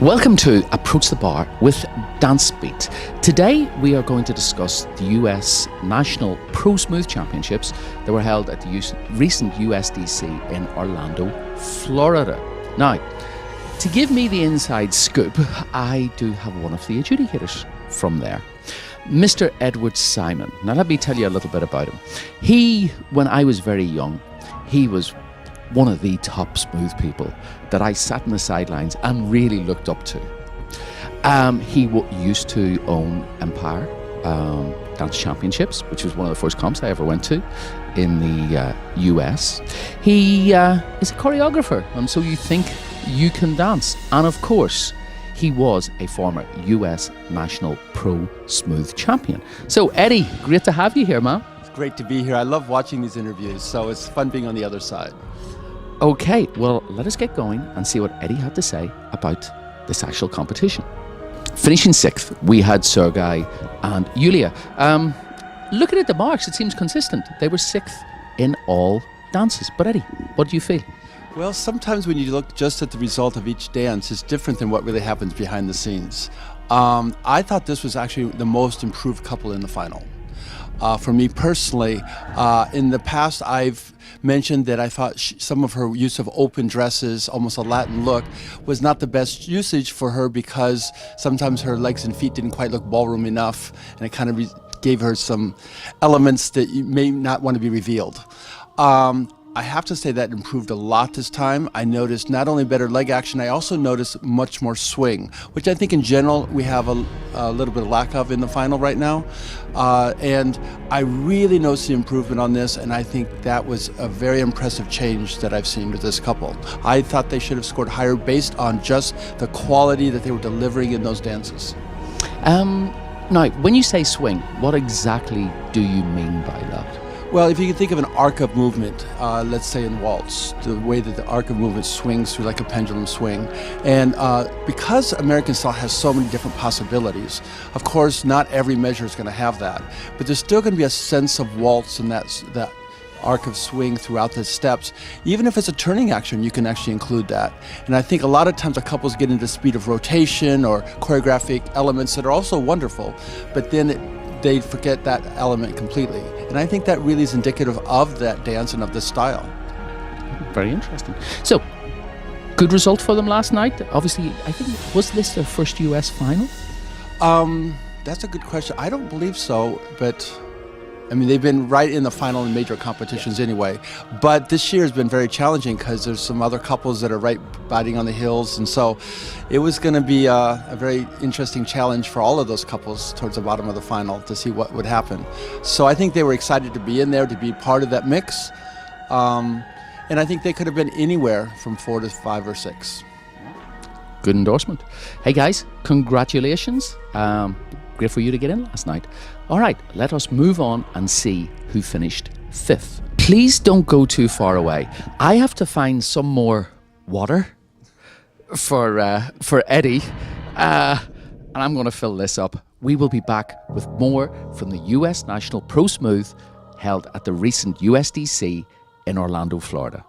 Welcome to Approach the Bar with Dance Beat. Today we are going to discuss the US National Pro Smooth Championships that were held at the recent USDC in Orlando, Florida. Now, to give me the inside scoop, I do have one of the adjudicators from there, Mr. Edward Simon. Now let me tell you a little bit about him. When I was very young, he was one of the top smooth people that I sat in the sidelines and really looked up to. He used to own Empire Dance Championships, which was one of the first comps I ever went to in the US. He is a choreographer, and so you think you can dance. And of course, he was a former US National Pro Smooth Champion. So Eddie, great to have you here, man. It's great to be here. I love watching these interviews, so it's fun being on the other side. Okay, well, let us get going and see what Eddie had to say about this actual competition. Finishing sixth, we had Sergiy and Yuliya. Looking at the marks, it seems consistent. They were sixth in all dances. But Eddie, what do you feel? Well, sometimes when you look just at the result of each dance, it's different than what really happens behind the scenes. I thought this was actually the most improved couple in the final. For me personally, in the past I've mentioned that I thought some of her use of open dresses, almost a Latin look, was not the best usage for her because sometimes her legs and feet didn't quite look ballroom enough, and it kind of gave her some elements that you may not want to be revealed. I have to say that improved a lot this time. I noticed not only better leg action, I also noticed much more swing, which I think in general we have a little bit of lack of in the final right now. And I really noticed the improvement on this, and I think that was a very impressive change that I've seen with this couple. I thought they should have scored higher based on just the quality that they were delivering in those dances. Now, when you say swing, what exactly do you mean by that? Well, if you can think of an arc of movement, let's say in waltz, the way that the arc of movement swings through like a pendulum swing. And because American style has so many different possibilities, of course, not every measure is going to have that. But there's still going to be a sense of waltz and that arc of swing throughout the steps. Even if it's a turning action, you can actually include that. And I think a lot of times the couples get into speed of rotation or choreographic elements that are also wonderful, but then they forget that element completely. And I think that really is indicative of that dance and of this style. Very interesting. So, good result for them last night. Obviously, I think, was this their first US final? That's a good question. I don't believe so, but I mean, they've been right in the final in major competitions anyway. But this year has been very challenging because there's some other couples that are right biting on the heels. And so it was going to be a very interesting challenge for all of those couples towards the bottom of the final to see what would happen. So I think they were excited to be in there, to be part of that mix. And I think they could have been anywhere from 4 to 5 or 6. Good endorsement. Hey guys, congratulations. Great for you to get in last night. All right, let us move on and see who finished fifth. Please don't go too far away. I have to find some more water for Eddie, and I'm going to fill this up. We will be back with more from the US National Pro Smooth held at the recent USDC in Orlando, Florida.